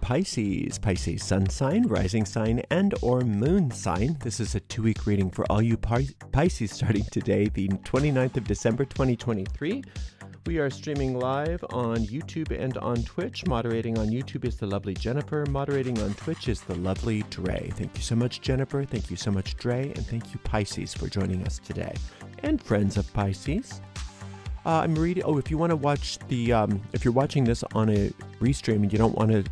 Pisces, Pisces sun sign, rising sign, and or moon sign. This is a 2-week reading for all you Pisces starting today, the 29th of December, 2023. We are streaming live on YouTube and on Twitch. Moderating on YouTube is the lovely Jennifer. Moderating on Twitch is the lovely Dre. Thank you so much, Jennifer. Thank you so much, Dre. And thank you, Pisces, for joining us today. And friends of Pisces. I'm reading. Oh, if you want to watch the, if you're watching this on a restream and you don't want to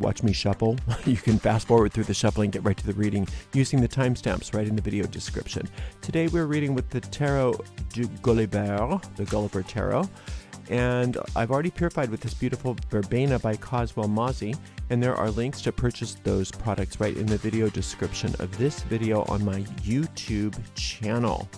watch me shuffle, you can fast forward through the shuffling and get right to the reading using the timestamps right in the video description. Today we're reading with the Tarot du Gulliver, the Gulliver Tarot, and I've already purified with this beautiful verbena by Coswell Mozzie, and there are links to purchase those products right in the video description of this video on my YouTube channel.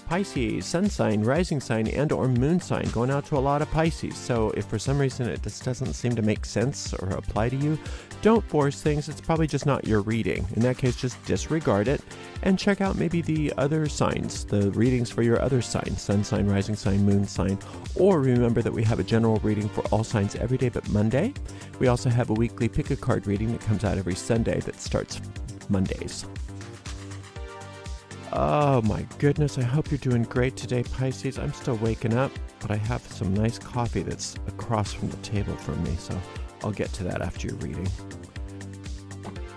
Pisces, sun sign, rising sign, and or moon sign, going out to a lot of Pisces. So if for some reason it just doesn't seem to make sense or apply to you, don't force things. It's probably just not your reading. In that case, just disregard it and check out maybe the other signs, the readings for your other signs, sun sign, rising sign, moon sign. Or remember that we have a general reading for all signs every day but Monday. We also have a weekly pick a card reading that comes out every Sunday that starts Mondays. Oh my goodness, I hope you're doing great today, Pisces. I'm still waking up, but I have some nice coffee that's across from the table from me, so I'll get to that after your reading.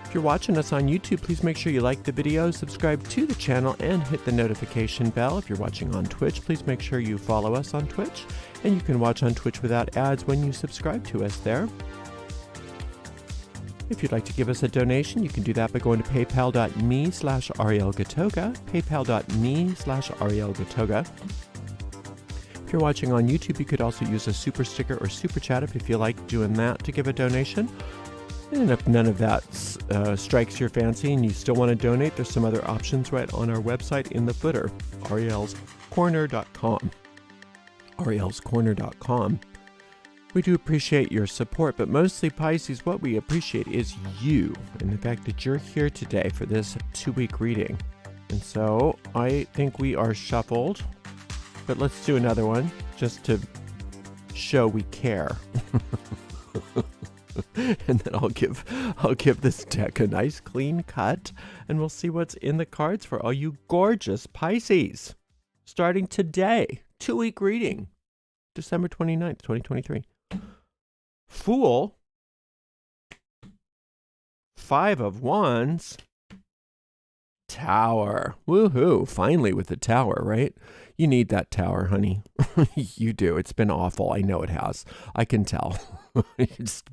If you're watching us on YouTube, please make sure you like the video, subscribe to the channel, and hit the notification bell. If you're watching on Twitch, please make sure you follow us on Twitch, and you can watch on Twitch without ads when you subscribe to us there. If you'd like to give us a donation, you can do that by going to paypal.me/ArielGatoga, paypal.me/ArielGatoga. If you're watching on YouTube, you could also use a super sticker or super chat if you feel like doing that to give a donation. And if none of that strikes your fancy and you still want to donate, there's some other options right on our website in the footer, arielscorner.com. arielscorner.com. We do appreciate your support, but mostly, Pisces, what we appreciate is you and the fact that you're here today for this 2-week reading. And so I think we are shuffled, but let's do another one just to show we care. And then I'll give this deck a nice clean cut, and we'll see what's in the cards for all you gorgeous Pisces. Starting today, 2-week reading, December 29th, 2023. Fool, 5 of Wands, Tower. Woohoo, finally with the Tower, right? You need that Tower, honey. You do. It's been awful. I know it has. I can tell.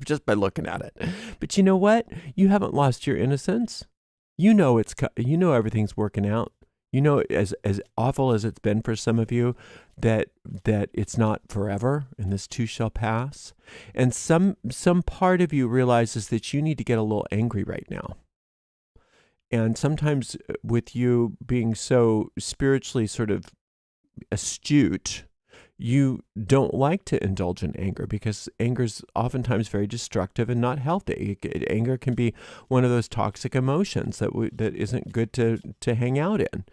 just by looking at it. But you know what? You haven't lost your innocence. You know everything's working out. You know, as awful as it's been for some of you, that it's not forever, and this too shall pass. And some part of you realizes that you need to get a little angry right now. And sometimes with you being so spiritually sort of astute, you don't like to indulge in anger because anger is oftentimes very destructive and not healthy. Anger can be one of those toxic emotions that isn't good to hang out in.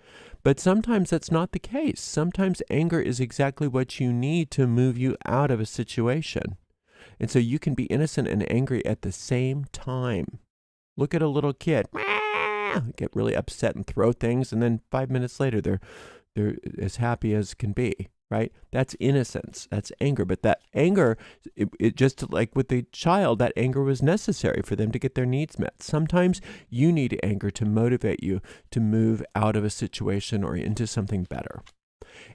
But sometimes that's not the case. Sometimes anger is exactly what you need to move you out of a situation. And so you can be innocent and angry at the same time. Look at a little kid, get really upset and throw things, and then 5 minutes later they're as happy as can be. Right? That's innocence. That's anger. But that anger, it just like with the child, that anger was necessary for them to get their needs met. Sometimes you need anger to motivate you to move out of a situation or into something better.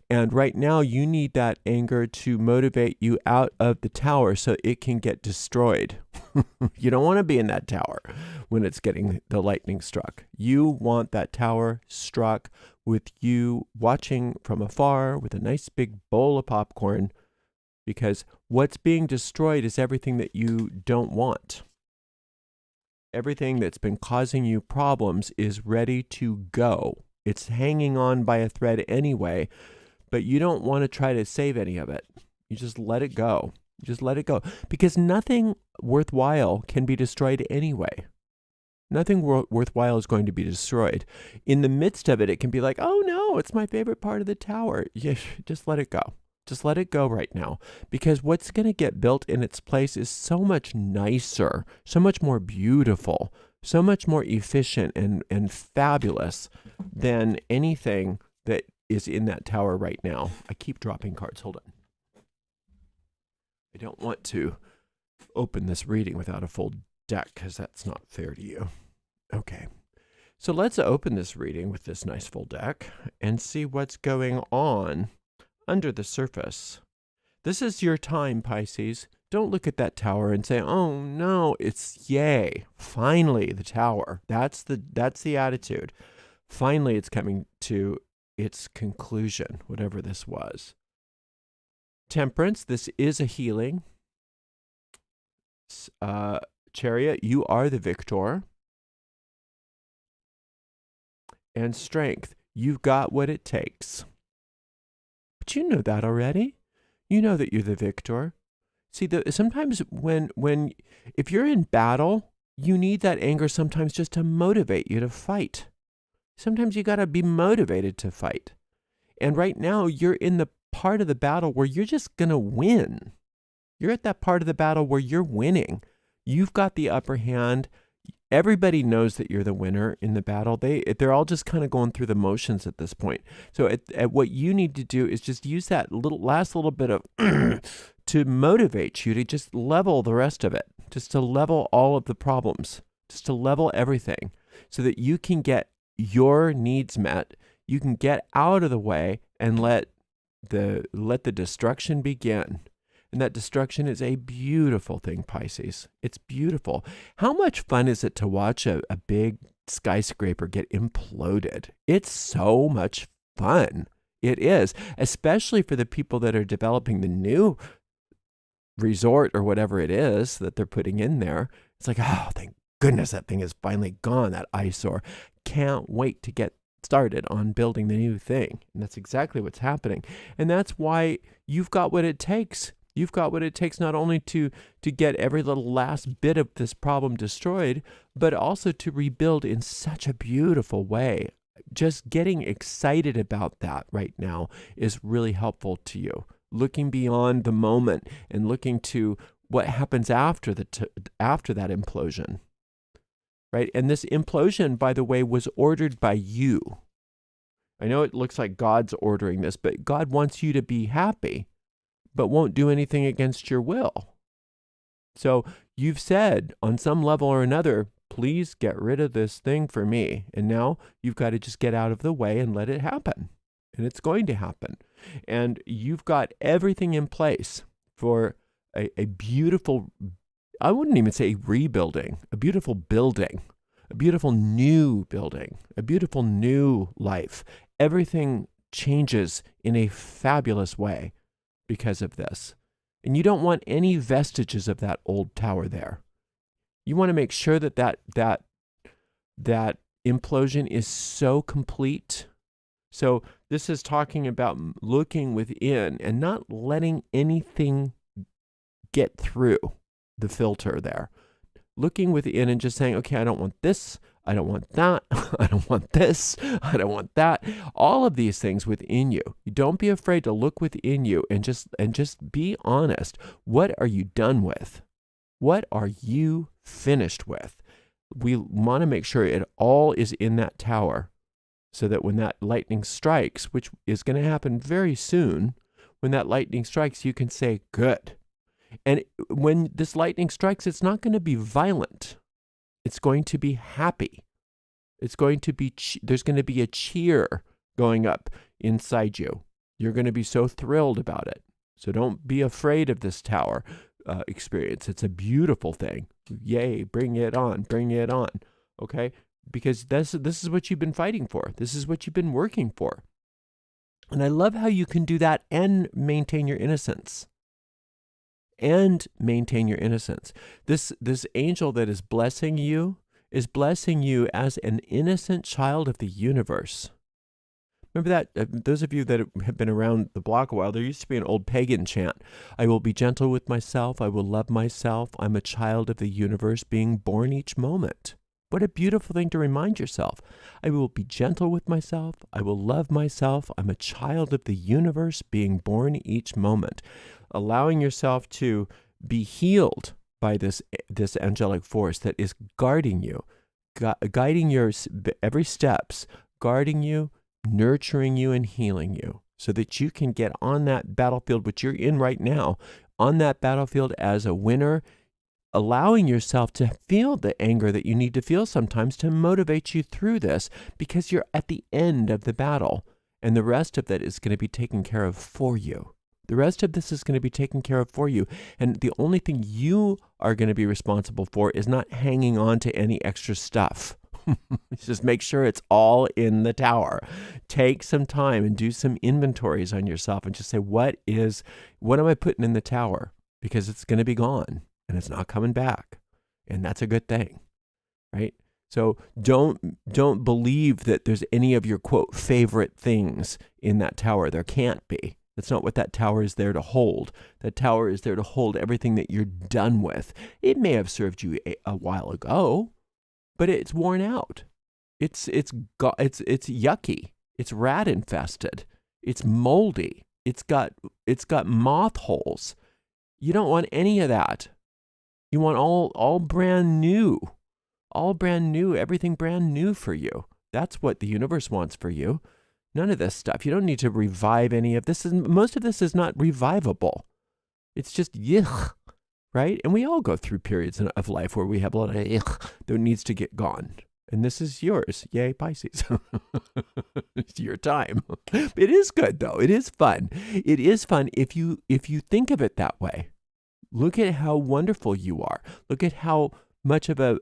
And right now you need that anger to motivate you out of the tower so it can get destroyed. You don't want to be in that tower when it's getting the lightning struck. You want that tower struck with you watching from afar with a nice big bowl of popcorn, because what's being destroyed is everything that you don't want. Everything that's been causing you problems is ready to go. It's hanging on by a thread anyway, but you don't want to try to save any of it. You just let it go. Just let it go. Because nothing worthwhile can be destroyed anyway. Nothing worthwhile is going to be destroyed. In the midst of it, it can be like, oh no, it's my favorite part of the tower. Yeah, just let it go. Just let it go right now, because what's going to get built in its place is so much nicer, so much more beautiful, so much more efficient and fabulous than anything that is in that tower right now. I keep dropping cards. Hold on. I don't want to open this reading without a full deck because that's not fair to you. Okay. So let's open this reading with this nice full deck and see what's going on under the surface. This is your time, Pisces. Don't look at that tower and say, oh no, it's yay. Finally, the tower. That's the attitude. Finally, it's coming to its conclusion, whatever this was. Temperance, this is a healing. Chariot, you are the victor. And Strength, you've got what it takes. But you know that already. You know that you're the victor. See, sometimes if you're in battle, you need that anger sometimes just to motivate you to fight. Sometimes you got to be motivated to fight. And right now, you're in the part of the battle where you're just going to win. You're at that part of the battle where you're winning. You've got the upper hand. Everybody knows that you're the winner in the battle. They're all just kind of going through the motions at this point. So at what you need to do is just use that last little bit of to motivate you to just level the rest of it, just to level all of the problems, just to level everything so that you can get your needs met. You can get out of the way and let the destruction begin. And that destruction is a beautiful thing, Pisces. It's beautiful. How much fun is it to watch a big skyscraper get imploded? It's so much fun. It is, especially for the people that are developing the new resort or whatever it is that they're putting in there. It's like, oh, thank goodness that thing is finally gone, that eyesore. Can't wait to get started on building the new thing. And that's exactly what's happening. And that's why you've got what it takes. You've got what it takes not only to get every little last bit of this problem destroyed, but also to rebuild in such a beautiful way. Just getting excited about that right now is really helpful to you. Looking beyond the moment and looking to what happens after after that implosion. Right? And this implosion, by the way, was ordered by you. I know it looks like God's ordering this, but God wants you to be happy, but won't do anything against your will. So you've said on some level or another, please get rid of this thing for me. And now you've got to just get out of the way and let it happen. And it's going to happen. And you've got everything in place for a beautiful, I wouldn't even say rebuilding, a beautiful building, a beautiful new building, a beautiful new life. Everything changes in a fabulous way because of this. And you don't want any vestiges of that old tower there. You want to make sure that implosion is so complete. So this is talking about looking within and not letting anything get through the filter there. Looking within and just saying, okay, I don't want this. I don't want that. I don't want this. I don't want that. All of these things within you. Don't be afraid to look within you and just be honest. What are you done with? What are you finished with? We want to make sure it all is in that tower so that when that lightning strikes, which is going to happen very soon, when that lightning strikes, you can say, good. And when this lightning strikes, it's not going to be violent. It's going to be happy. It's going to be, there's going to be a cheer going up inside you. You're going to be so thrilled about it. So don't be afraid of this tower experience. It's a beautiful thing. Yay, bring it on, okay? Because this is what you've been fighting for. This is what you've been working for. And I love how you can do that and maintain your innocence. This angel that is blessing you as an innocent child of the universe. Remember that, those of you that have been around the block a while, there used to be an old pagan chant. I will be gentle with myself. I will love myself. I'm a child of the universe being born each moment. What a beautiful thing to remind yourself. I will be gentle with myself. I will love myself. I'm a child of the universe, being born each moment. Allowing yourself to be healed by this angelic force that is guarding you, guiding your every steps, guarding you, nurturing you, and healing you, so that you can get on that battlefield, which you're in right now, on that battlefield as a winner, allowing yourself to feel the anger that you need to feel sometimes to motivate you through this, because you're at the end of the battle, and the rest of that is going to be taken care of for you. The rest of this is going to be taken care of for you. And the only thing you are going to be responsible for is not hanging on to any extra stuff. Just make sure it's all in the tower. Take some time and do some inventories on yourself and just say, what am I putting in the tower? Because it's going to be gone and it's not coming back. And that's a good thing, right? So don't believe that there's any of your, quote, favorite things in that tower. There can't be. That's not what that tower is there to hold. That tower is there to hold everything that you're done with. It may have served you a while ago, but it's worn out. It's yucky. It's rat infested. It's moldy. It's got moth holes. You don't want any of that. You want all brand new. All brand new, everything brand new for you. That's what the universe wants for you. None of this stuff. You don't need to revive any of this. Most of this is not revivable. It's just yuck, right? And we all go through periods of life where we have a lot of yuck that needs to get gone. And this is yours. Yay, Pisces. It's your time. It is good, though. It is fun. It is fun if you think of it that way. Look at how wonderful you are. Look at how much of a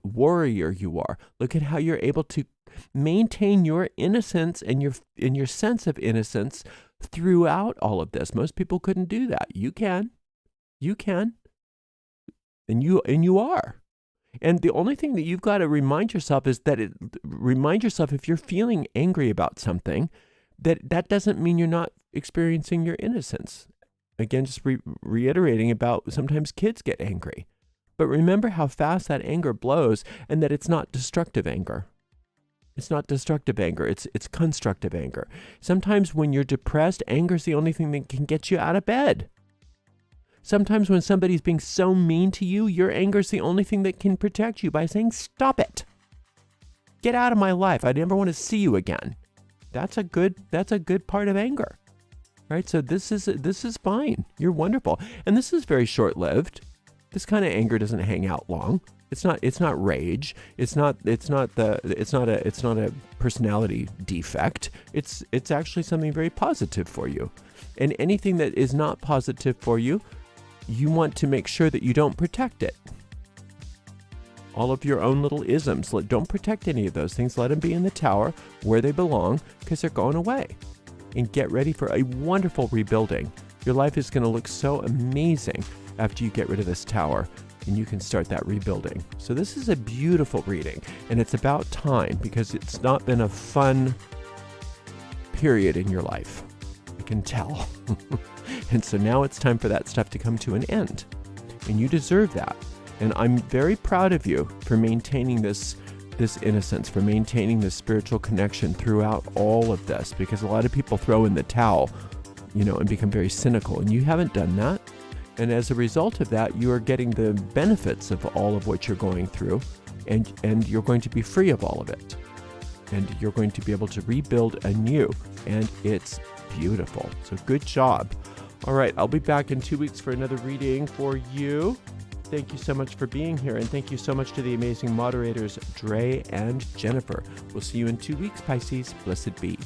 warrior you are. Look at how you're able to maintain your innocence and your sense of innocence throughout all of this. Most people couldn't do that. You can. And you are. And the only thing that you've got to remind yourself is that remind yourself, if you're feeling angry about something, that doesn't mean you're not experiencing your innocence. Again, just reiterating about sometimes kids get angry. But remember how fast that anger blows, and that it's not destructive anger. It's not destructive anger. It's constructive anger. Sometimes when you're depressed, anger is the only thing that can get you out of bed. Sometimes when somebody's being so mean to you, your anger is the only thing that can protect you by saying, stop it. Get out of my life. I never want to see you again. That's a good part of anger. Right? So this is fine. You're wonderful. And this is very short-lived. This kind of anger doesn't hang out long. It's not rage. It's not a personality defect. It's actually something very positive for you. And anything that is not positive for you, you want to make sure that you don't protect it. All of your own little isms, don't protect any of those things. Let them be in the tower where they belong, because they're going away. And get ready for a wonderful rebuilding. Your life is going to look so amazing after you get rid of this tower, and you can start that rebuilding. So this is a beautiful reading, and it's about time, because it's not been a fun period in your life. I can tell. And so now it's time for that stuff to come to an end, and you deserve that. And I'm very proud of you for maintaining this innocence, for maintaining this spiritual connection throughout all of this, because a lot of people throw in the towel, and become very cynical, and you haven't done that. And as a result of that, you are getting the benefits of all of what you're going through, and you're going to be free of all of it. And you're going to be able to rebuild anew, and it's beautiful. So good job. All right, I'll be back in 2 weeks for another reading for you. Thank you so much for being here, and thank you so much to the amazing moderators, Dre and Jennifer. We'll see you in 2 weeks, Pisces. Blessed be.